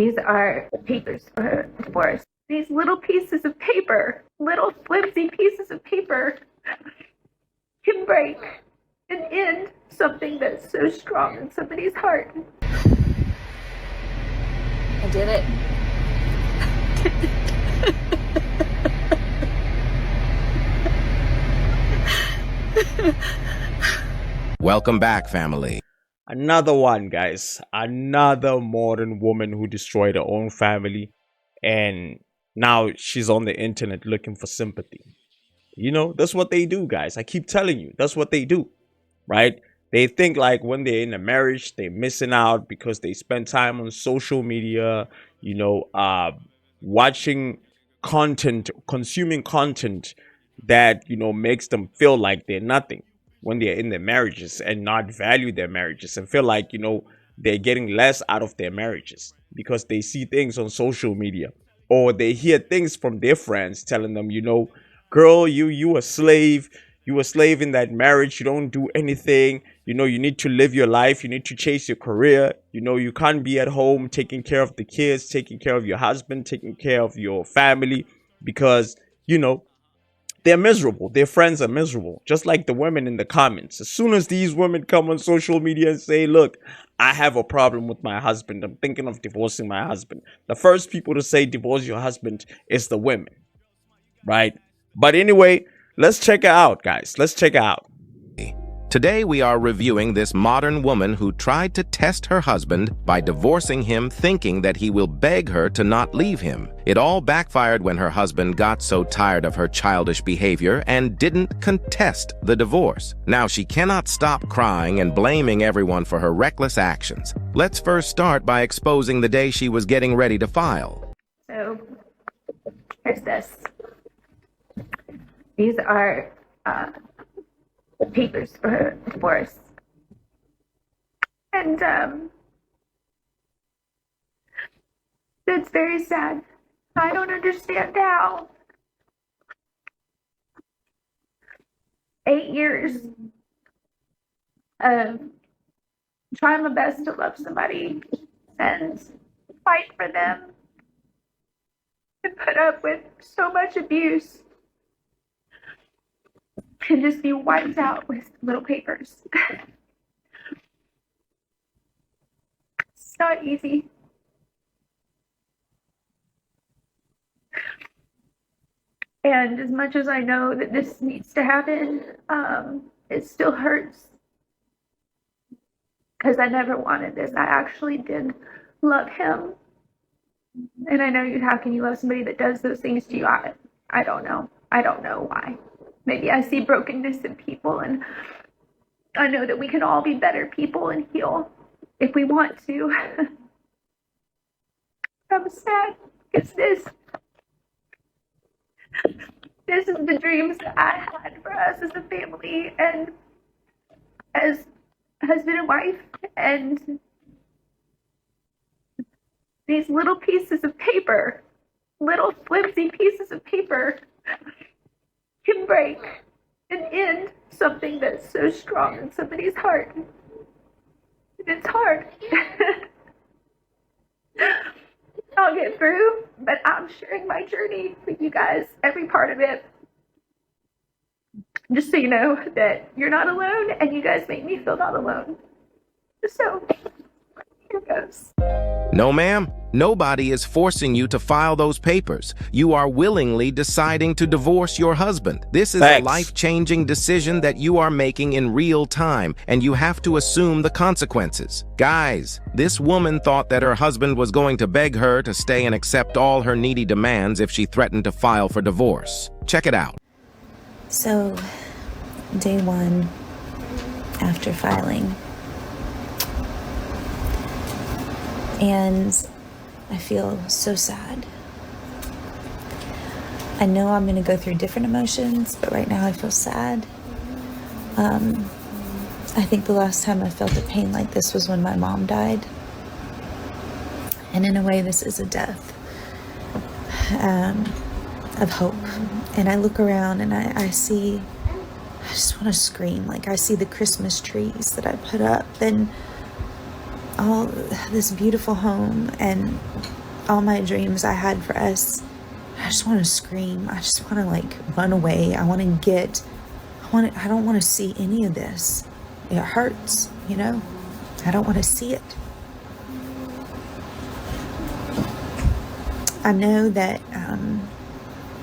These are papers for divorce. These little pieces of paper, little flimsy pieces of paper, can break and end something that's so strong in somebody's heart. I did it. Welcome back, family. Another one, guys. Another modern woman who destroyed her own family, and now she's on the internet looking for sympathy. You know, that's what they do, guys. I keep telling you, that's what they do, right? They think like when they're in a marriage, they're missing out because they spend time on social media, watching content, consuming content that, makes them feel like they're nothing when they're in their marriages, and not value their marriages, and feel like, they're getting less out of their marriages because they see things on social media, or they hear things from their friends telling them, girl, you a slave in that marriage. You don't do anything. You need to live your life. You need to chase your career. You can't be at home taking care of the kids, taking care of your husband, taking care of your family, because they're miserable. Their friends are miserable, just like the women in the comments. As soon as these women come on social media and say, look, I have a problem with my husband, I'm thinking of divorcing my husband, the first people to say divorce your husband is the women, right? But anyway, let's check it out, guys. Let's check it out. Today we are reviewing this modern woman who tried to test her husband by divorcing him, thinking that he will beg her to not leave him. It all backfired when her husband got so tired of her childish behavior and didn't contest the divorce. Now she cannot stop crying and blaming everyone for her reckless actions. Let's first start by exposing the day she was getting ready to file. So, here's this. These are papers for divorce. And it's very sad. I don't understand how 8 years of trying my best to love somebody and fight for them and put up with so much abuse can just be wiped out with little papers. It's not easy. And as much as I know that this needs to happen, it still hurts. Because I never wanted this. I actually did love him. And I know how can you love somebody that does those things to you? I don't know. I don't know why. Maybe I see brokenness in people, and I know that we can all be better people and heal if we want to. I'm sad because this is the dreams that I had for us as a family and as husband and wife, and these little pieces of paper, little flimsy pieces of paper, can break and end something that's so strong in somebody's heart. And it's hard. I'll get through, but I'm sharing my journey with you guys, every part of it. Just so you know that you're not alone, and you guys make me feel not alone. So, here goes. No, ma'am. Nobody is forcing you to file those papers. You are willingly deciding to divorce your husband. This is a life-changing decision that you are making in real time, and you have to assume the consequences. Guys, this woman thought that her husband was going to beg her to stay and accept all her needy demands if she threatened to file for divorce. Check it out. So, day one after filing, and I feel so sad. I know I'm going to go through different emotions, but right now I feel sad. I think the last time I felt a pain like this was when my mom died. And in a way, this is a death of hope. And I look around and I just want to scream. Like, I see the Christmas trees that I put up, and all this beautiful home and all my dreams I had for us. I just want to scream. I just want to like run away. I don't want to see any of this. It hurts, you know? I don't want to see it. I know that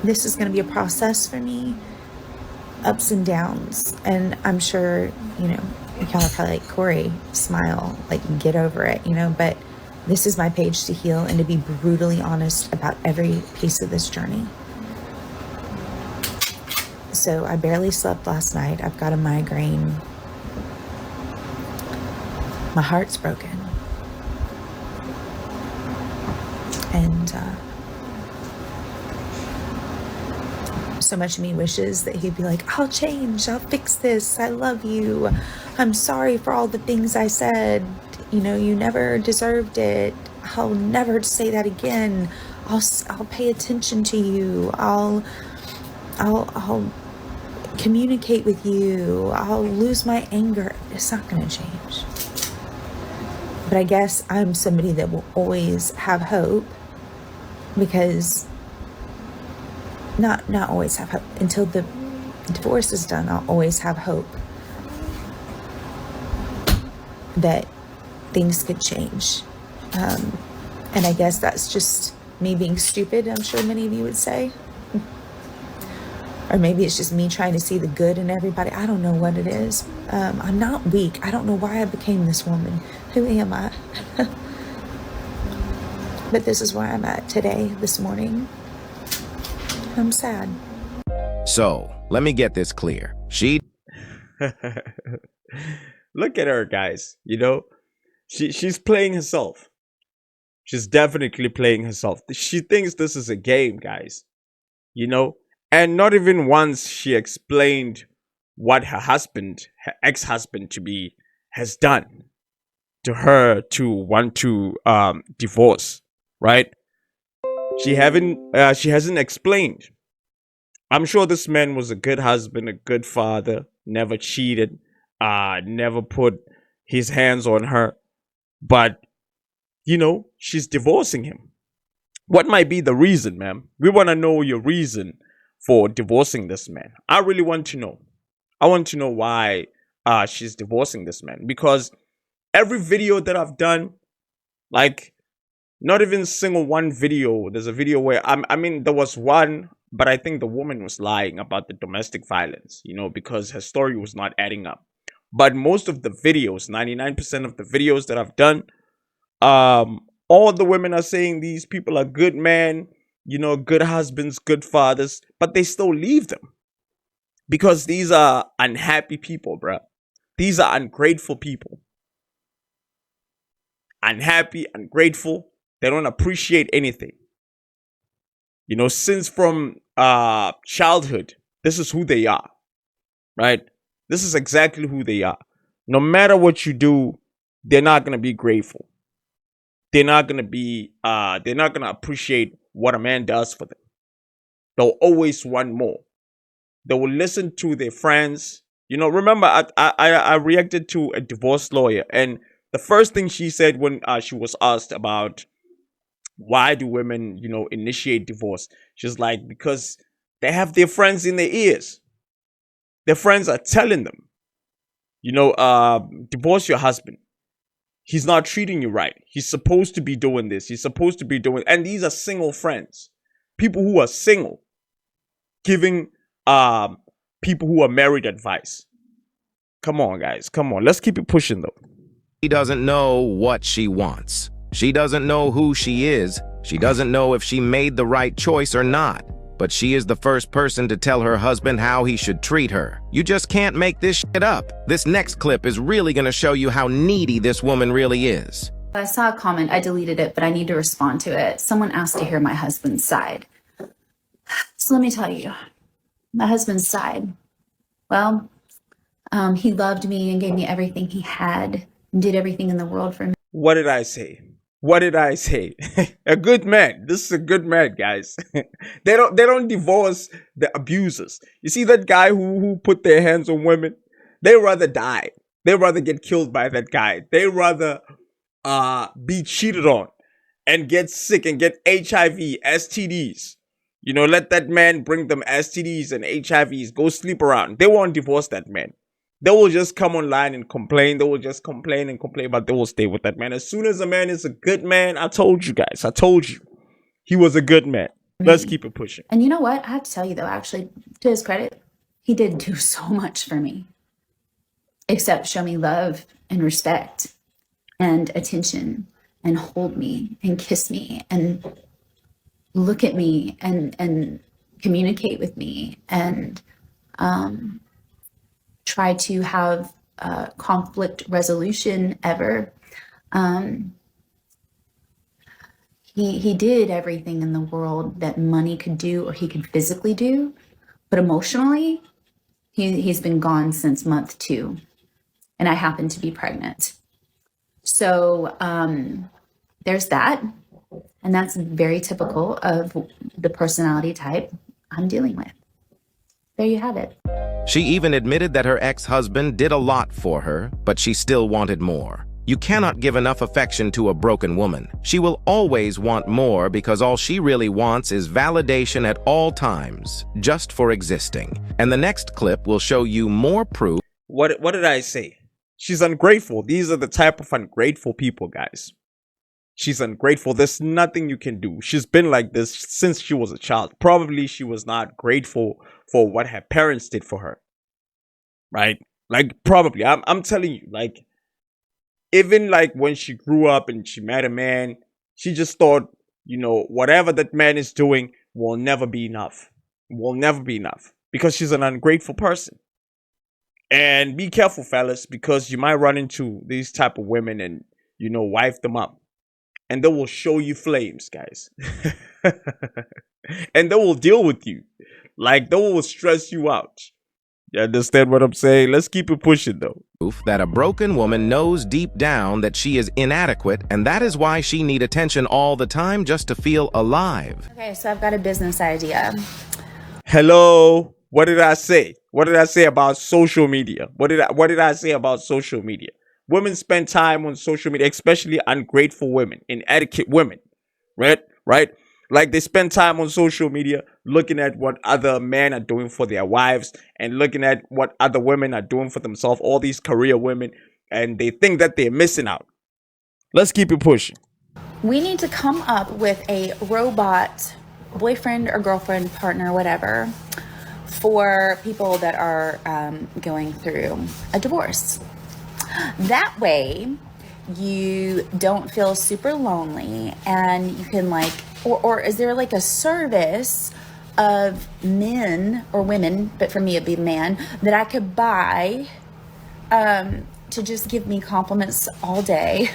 this is going to be a process for me, ups and downs. And I'm sure, you know, y'all are probably like, Corey, smile, like get over it, you know, but this is my page to heal and to be brutally honest about every piece of this journey. So I barely slept last night. I've got a migraine. My heart's broken. And so much of me wishes that he'd be like, I'll change, I'll fix this, I love you, I'm sorry for all the things I said, you know, you never deserved it, I'll never say that again, I'll pay attention to you, I'll communicate with you, I'll lose my anger. It's not going to change. But I guess I'm somebody that will always have hope, because not always have hope. Until the divorce is done, I'll always have hope that things could change. And I guess that's just me being stupid, I'm sure many of you would say. Or maybe it's just me trying to see the good in everybody. I don't know what it is. I'm not weak. I don't know why I became this woman. Who am I? But this is where I'm at today, this morning. I'm sad. So, let me get this clear. Look at her, guys. You know, she's playing herself. She's definitely playing herself. She thinks this is a game, guys. You know, and not even once she explained what her ex-husband to be, has done to her to want to divorce, right? She hasn't explained. I'm sure this man was a good husband, a good father, never cheated, never put his hands on her. But, you know, she's divorcing him. What might be the reason, ma'am? We want to know your reason for divorcing this man. I really want to know. I want to know why she's divorcing this man. Because every video that I've done, like, not even single one video. There's a video where, I mean, there was one, but I think the woman was lying about the domestic violence, you know, because her story was not adding up. But most of the videos, 99% of the videos that I've done, all the women are saying these people are good men, you know, good husbands, good fathers, but they still leave them. Because these are unhappy people, bruh. These are ungrateful people. Unhappy, ungrateful. They don't appreciate anything. You know, since from childhood, this is who they are, right? This is exactly who they are. No matter what you do, they're not going to be grateful. They're not going to appreciate what a man does for them. They'll always want more. They will listen to their friends. You know, remember, I reacted to a divorce lawyer, and the first thing she said when she was asked about why do women, you know, initiate divorce, she's like, because they have their friends in their ears. Their friends are telling them, you know, divorce your husband. He's not treating you right. He's supposed to be doing this. He's supposed to be doing, and these are single friends, people who are single, giving people who are married advice. Come on, guys. Come on. Let's keep it pushing, though. She doesn't know what she wants. She doesn't know who she is. She doesn't know if she made the right choice or not. But she is the first person to tell her husband how he should treat her. You just can't make this shit up. This next clip is really gonna show you how needy this woman really is. I saw a comment, I deleted it, but I need to respond to it. Someone asked to hear my husband's side. So let me tell you, my husband's side. Well, he loved me and gave me everything he had, and did everything in the world for me. What did I say? What did I say? A good man. This is a good man, guys. They don't divorce the abusers. You see that guy who put their hands on women? They rather die. They rather get killed by that guy. They rather be cheated on and get sick and get HIV, STDs. You know, let that man bring them STDs and HIVs, go sleep around. They won't divorce that man. They will just come online and complain. They will just complain and complain, but they will stay with that man. As soon as a man is a good man, I told you guys, I told you, he was a good man. Let's keep it pushing. And you know what? I have to tell you, though, actually, to his credit, he did do so much for me, except show me love and respect and attention and hold me and kiss me and look at me and communicate with me and try to have conflict resolution ever. He did everything in the world that money could do or he could physically do, but emotionally, he's been gone since month 2, and I happen to be pregnant. So there's that, and that's very typical of the personality type I'm dealing with. There you have it. She even admitted that her ex-husband did a lot for her, but she still wanted more. You cannot give enough affection to a broken woman. She will always want more because all she really wants is validation at all times, just for existing. And the next clip will show you more proof. What did I say? She's ungrateful. These are the type of ungrateful people, guys. She's ungrateful. There's nothing you can do. She's been like this since she was a child. Probably she was not grateful for what her parents did for her. Right? Like, probably. I'm telling you, like, even like when she grew up and she met a man, she just thought, you know, whatever that man is doing will never be enough. Will never be enough. Because she's an ungrateful person. And be careful, fellas, because you might run into these type of women and, you know, wife them up. And they will show you flames, guys. And they will deal with you. Like, they will stress you out. You understand what I'm saying? Let's keep it pushing, though. Proof that a broken woman knows deep down that she is inadequate, and that is why she needs attention all the time just to feel alive. Okay, so I've got a business idea. Hello? What did I say? What did I say about social media? What did I say about social media? Women spend time on social media, especially ungrateful women, inadequate women, right? Like they spend time on social media looking at what other men are doing for their wives and looking at what other women are doing for themselves, all these career women, and they think that they're missing out. Let's keep it pushing. We need to come up with a robot boyfriend or girlfriend, partner, whatever, for people that are going through a divorce. That way, you don't feel super lonely, and you can like, or is there like a service of men or women, but for me it'd be man, that I could buy to just give me compliments all day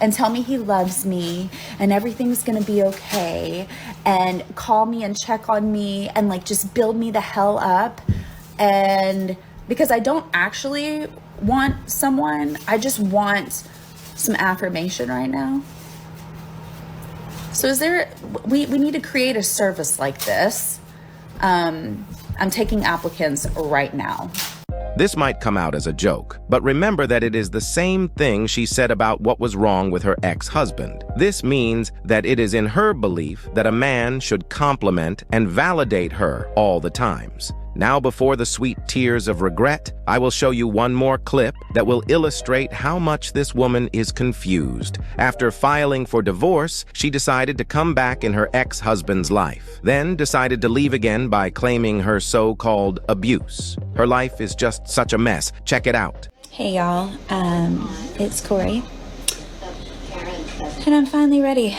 and tell me he loves me and everything's gonna be okay, and call me and check on me and like just build me the hell up. And because I don't actually want someone, I just want some affirmation right now. So is there, we need to create a service like this. I'm taking applicants right now. This might come out as a joke, but remember that it is the same thing she said about what was wrong with her ex-husband. This means that it is in her belief that a man should compliment and validate her all the times. Now, before the sweet tears of regret, I will show you one more clip that will illustrate how much this woman is confused. After filing for divorce, she decided to come back in her ex-husband's life, then decided to leave again by claiming her so-called abuse. Her life is just such a mess. Check it out. Hey y'all, it's Corey, and I'm finally ready.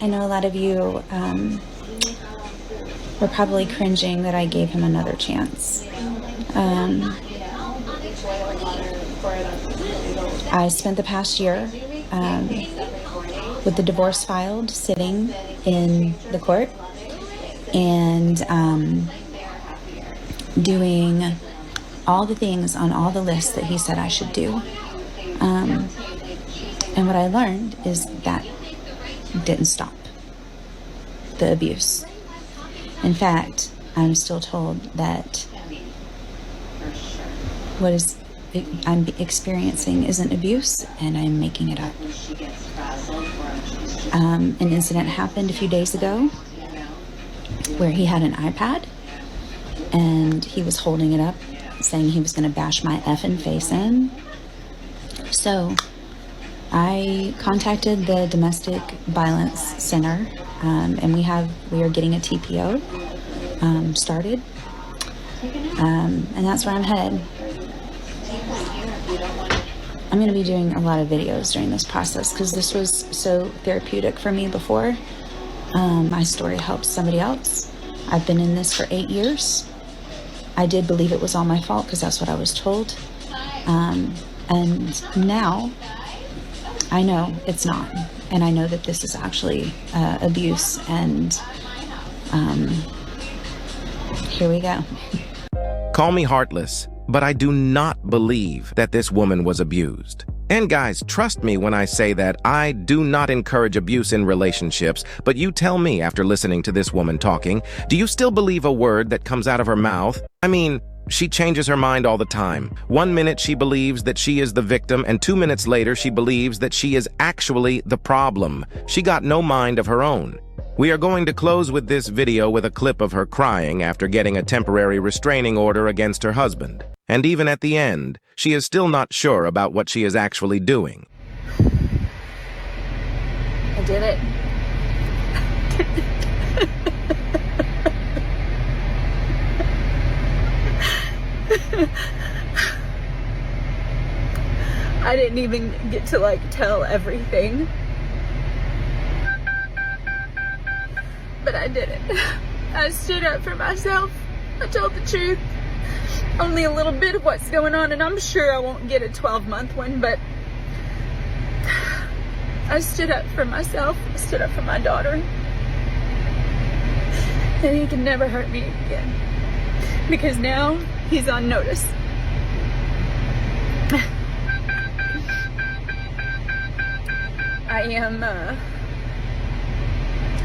I know a lot of you were probably cringing that I gave him another chance. I spent the past year with the divorce filed, sitting in the court, and doing all the things on all the lists that he said I should do. And what I learned is that didn't stop the abuse. In fact, I'm still told that what is I'm experiencing isn't abuse, and I'm making it up. An incident happened a few days ago where he had an iPad and he was holding it up saying he was going to bash my effing face in. So I contacted the Domestic Violence Center, and we are getting a TPO started, and that's where I'm headed. I'm going to be doing a lot of videos during this process because this was so therapeutic for me before. My story helps somebody else. I've been in this for 8 years. I did believe it was all my fault because that's what I was told. And now I know it's not. And I know that this is actually abuse. And here we go. Call me heartless, but I do not believe that this woman was abused. And guys, trust me when I say that I do not encourage abuse in relationships, but you tell me after listening to this woman talking, do you still believe a word that comes out of her mouth? I mean, she changes her mind all the time. 1 minute she believes that she is the victim, and 2 minutes later she believes that she is actually the problem. She got no mind of her own. We are going to close with this video with a clip of her crying after getting a temporary restraining order against her husband. And even at the end, she is still not sure about what she is actually doing. I did it. I didn't even get to tell everything. But I did it. I stood up for myself. I told the truth. Only a little bit of what's going on, and I'm sure I won't get a 12-month one, but I stood up for myself. I stood up for my daughter. And he can never hurt me again. Because now he's on notice. I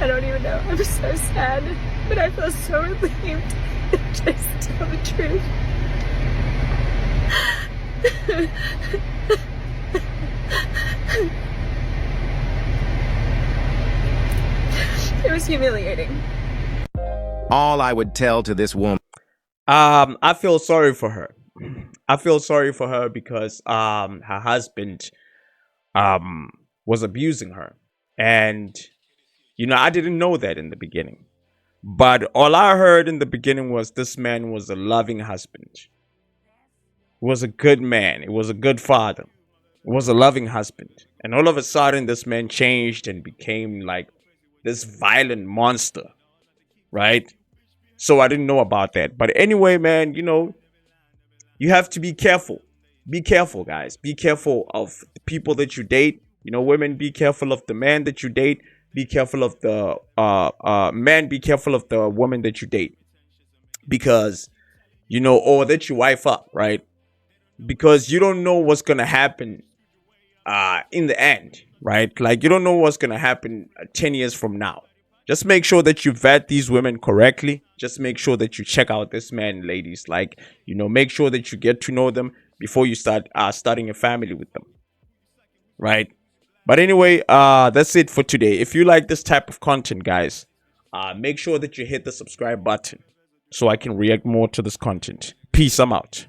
don't even know. I'm so sad, but I feel so relieved to just tell the truth. It was humiliating. All I would tell to this woman. I feel sorry for her. I feel sorry for her because her husband was abusing her. And I didn't know that in the beginning. But all I heard in the beginning was this man was a loving husband. He was a good man. He was a good father. He was a loving husband. And all of a sudden, this man changed and became like this violent monster. Right? So I didn't know about that. But anyway, man, you have to be careful. Be careful, guys. Be careful of the people that you date. Women, be careful of the man that you date. Be careful of the man. Be careful of the woman that you date. Because, or that you wife up, right? Because you don't know what's going to happen in the end, right? Like, you don't know what's going to happen 10 years from now. Just make sure that you vet these women correctly. Just make sure that you check out this man, ladies. Like, make sure that you get to know them before you start starting a family with them. Right? But anyway, that's it for today. If you like this type of content, guys, make sure that you hit the subscribe button so I can react more to this content. Peace, I'm out.